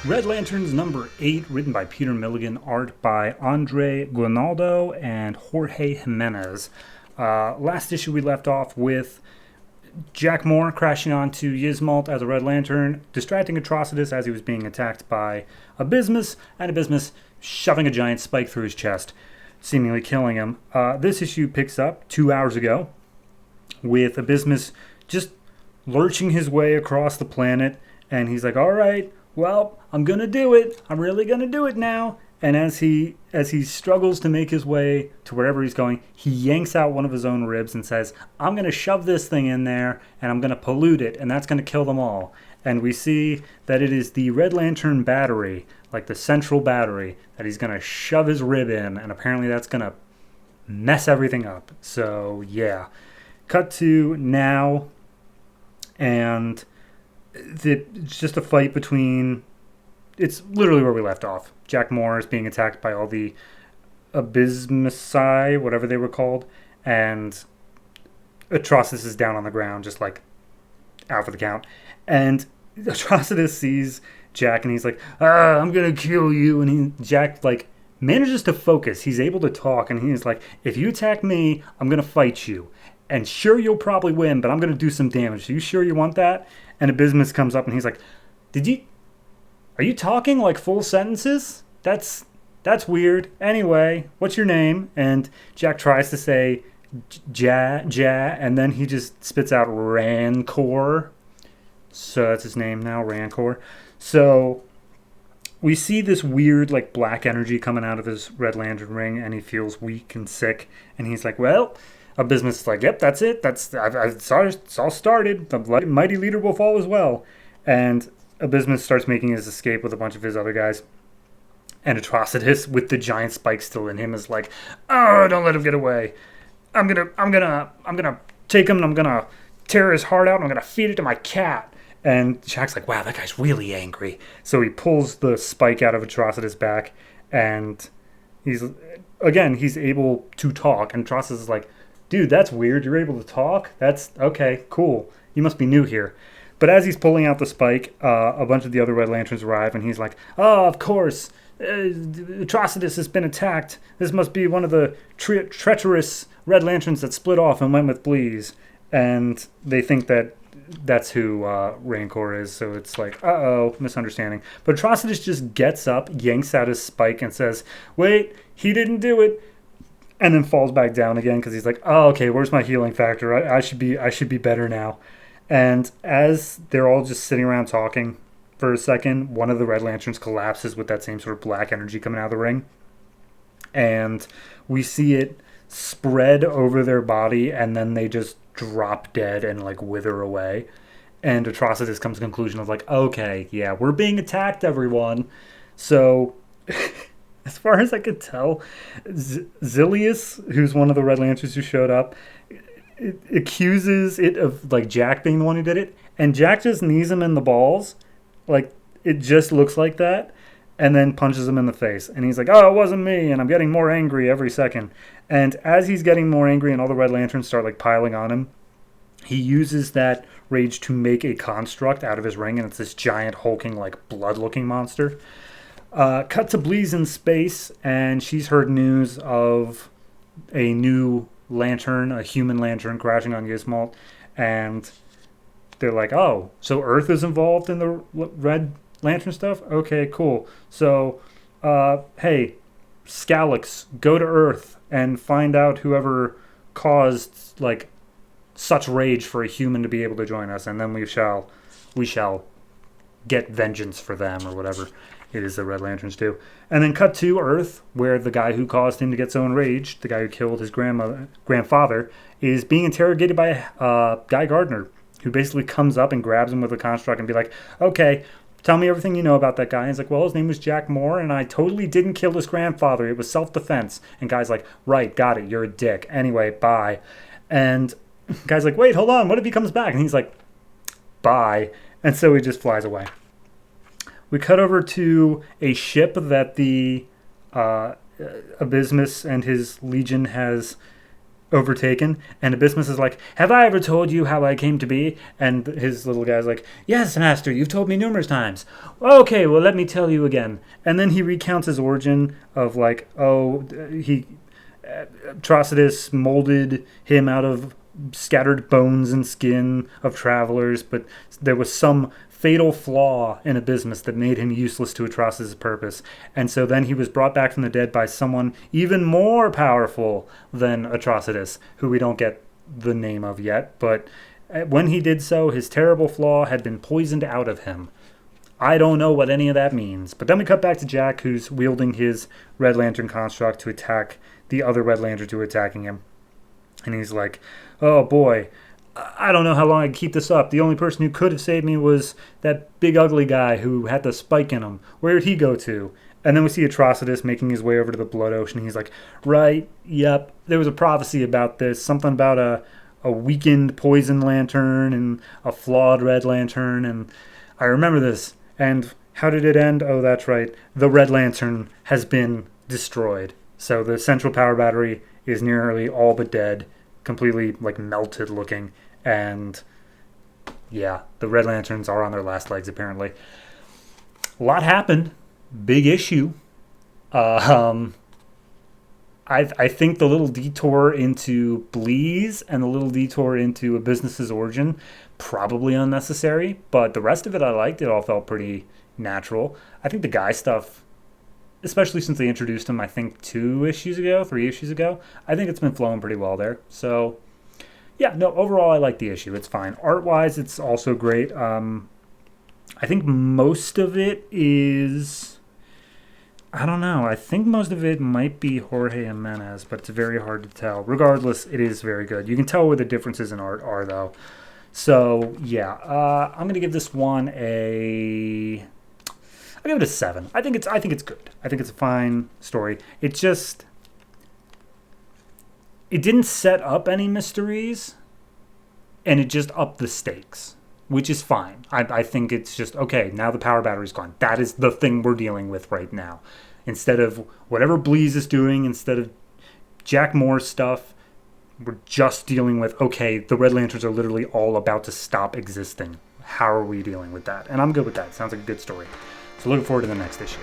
Red Lanterns number 8, written by Peter Milligan, art by Andre Guinaldo and Jorge Jimenez. Last issue we left off with Jack Moore crashing onto Yzmalt as a Red Lantern, distracting Atrocitus as he was being attacked by Abysmus, and Abysmus shoving a giant spike through his chest, seemingly killing him. This issue picks up 2 hours ago with Abysmus just lurching his way across the planet, and he's like, alright, well, I'm gonna do it. I'm really gonna do it now. And as he struggles to make his way to wherever he's going, he yanks out one of his own ribs and says, I'm gonna shove this thing in there and I'm gonna pollute it, and that's gonna kill them all. And we see that it is the Red Lantern battery, like the central battery, that he's gonna shove his rib in, and apparently that's gonna mess everything up. So yeah. Cut to now, and it's just a fight between... It's literally where we left off. Jack Moore is being attacked by all the Abysmusi, whatever they were called, and Atrocitus is down on the ground, just like out for the count. And Atrocitus sees Jack, and he's like, I'm gonna kill you. And Jack like manages to focus. He's able to talk, and he's like, if you attack me, I'm gonna fight you. And sure, you'll probably win, but I'm gonna do some damage. Are you sure you want that? And Abysmus comes up, and he's like, are you talking like full sentences? That's weird. Anyway, what's your name? And Jack tries to say Ja, and then he just spits out Rancor. So that's his name now, Rancor. So we see this weird like black energy coming out of his Red Lantern ring, and he feels weak and sick. And he's like, well, Abysmus is like, yep, that's it. It's all started. The mighty leader will fall as well. And Abysmus starts making his escape with a bunch of his other guys. And Atrocitus, with the giant spike still in him, is like, oh, don't let him get away. I'm gonna take him, and I'm gonna tear his heart out, and I'm gonna feed it to my cat. And Jack's like, wow, that guy's really angry. So he pulls the spike out of Atrocitus' back, and he's able to talk. And Atrocitus is like, dude, that's weird. You're able to talk? That's okay, cool. You must be new here. But as he's pulling out the spike, a bunch of the other Red Lanterns arrive, and he's like, oh, of course, Atrocitus has been attacked. This must be one of the treacherous Red Lanterns that split off and went with Bleeze. And they think that that's who Rancor is, so it's like, uh-oh, misunderstanding. But Atrocitus just gets up, yanks out his spike, and says, wait, he didn't do it. And then falls back down again because he's like, oh, okay, where's my healing factor? I should be better now. And as they're all just sitting around talking for a second, one of the Red Lanterns collapses with that same sort of black energy coming out of the ring. And we see it spread over their body, and then they just drop dead and like wither away. And Atrocitus comes to the conclusion of like, okay, yeah, we're being attacked, everyone. So... As far as I could tell, Zilius, who's one of the Red Lanterns who showed up, accuses it of like Jack being the one who did it, and Jack just knees him in the balls, like it just looks like that, and then punches him in the face. And he's like, "Oh, it wasn't me," and I'm getting more angry every second. And as he's getting more angry, and all the Red Lanterns start like piling on him, he uses that rage to make a construct out of his ring, and it's this giant hulking like blood-looking monster. Cut to Bleeze in space, and she's heard news of a new lantern, a human lantern, crashing on Yzmalt, and they're like, oh, so Earth is involved in the Red Lantern stuff? Okay, cool. So, hey, Scalix, go to Earth and find out whoever caused, like, such rage for a human to be able to join us, and then we shall get vengeance for them, or whatever it is the Red Lanterns do. And then cut to Earth, where the guy who caused him to get so enraged, the guy who killed his grandfather, is being interrogated by Guy Gardner, who basically comes up and grabs him with a construct and be like, okay, tell me everything you know about that guy. And he's like, well, his name was Jack Moore, and I totally didn't kill his grandfather. It was self-defense. And Guy's like, right, got it, you're a dick. Anyway, bye. And Guy's like, wait, hold on, what if he comes back? And he's like, bye. And so he just flies away. We cut over to a ship that the Abysmus and his legion has overtaken, and Abysmus is like, "Have I ever told you how I came to be?" And his little guy's like, "Yes, master, you've told me numerous times." "Okay, well, let me tell you again." And then he recounts his origin of like, oh, he Atrocitus molded him out of scattered bones and skin of travelers, but there was some fatal flaw in Abysmus that made him useless to Atrocitus' purpose. And so then he was brought back from the dead by someone even more powerful than Atrocitus, who we don't get the name of yet. But when he did so, his terrible flaw had been poisoned out of him. I don't know what any of that means. But then we cut back to Jack, who's wielding his Red Lantern construct to attack the other Red Lanterns who are attacking him. And he's like, "Oh boy, I don't know how long I can keep this up. The only person who could have saved me was that big ugly guy who had the spike in him. Where did he go to?" And then we see Atrocitus making his way over to the Blood Ocean. He's like, "Right, yep, there was a prophecy about this. Something about a weakened poison lantern and a flawed Red Lantern. And I remember this. And how did it end? Oh, that's right. The Red Lantern has been destroyed. So the central power battery is nearly all but dead, completely like melted looking, and yeah, the Red Lanterns are on their last legs apparently. A lot happened, big issue. I think the little detour into Bleeze and the little detour into Abysmus's origin probably unnecessary, but the rest of it I liked. It all felt pretty natural. I think the guy stuff, especially since they introduced him, I think 3 issues ago, I think it's been flowing pretty well there. So, yeah, no, overall, I like the issue. It's fine. Art-wise, it's also great. I think most of it is, I don't know, I think most of it might be Jorge Jimenez, but it's very hard to tell. Regardless, it is very good. You can tell where the differences in art are, though. So, yeah, I'm going to give this one I'll give it a 7. I think it's good. I think it's a fine story. It didn't set up any mysteries, and it just upped the stakes, which is fine. I think it's just, okay, now the power battery's gone. That is the thing we're dealing with right now. Instead of whatever Bleeze is doing, instead of Jack Moore's stuff, we're just dealing with, okay, the Red Lanterns are literally all about to stop existing. How are we dealing with that? And I'm good with that. Sounds like a good story. So looking forward to the next issue.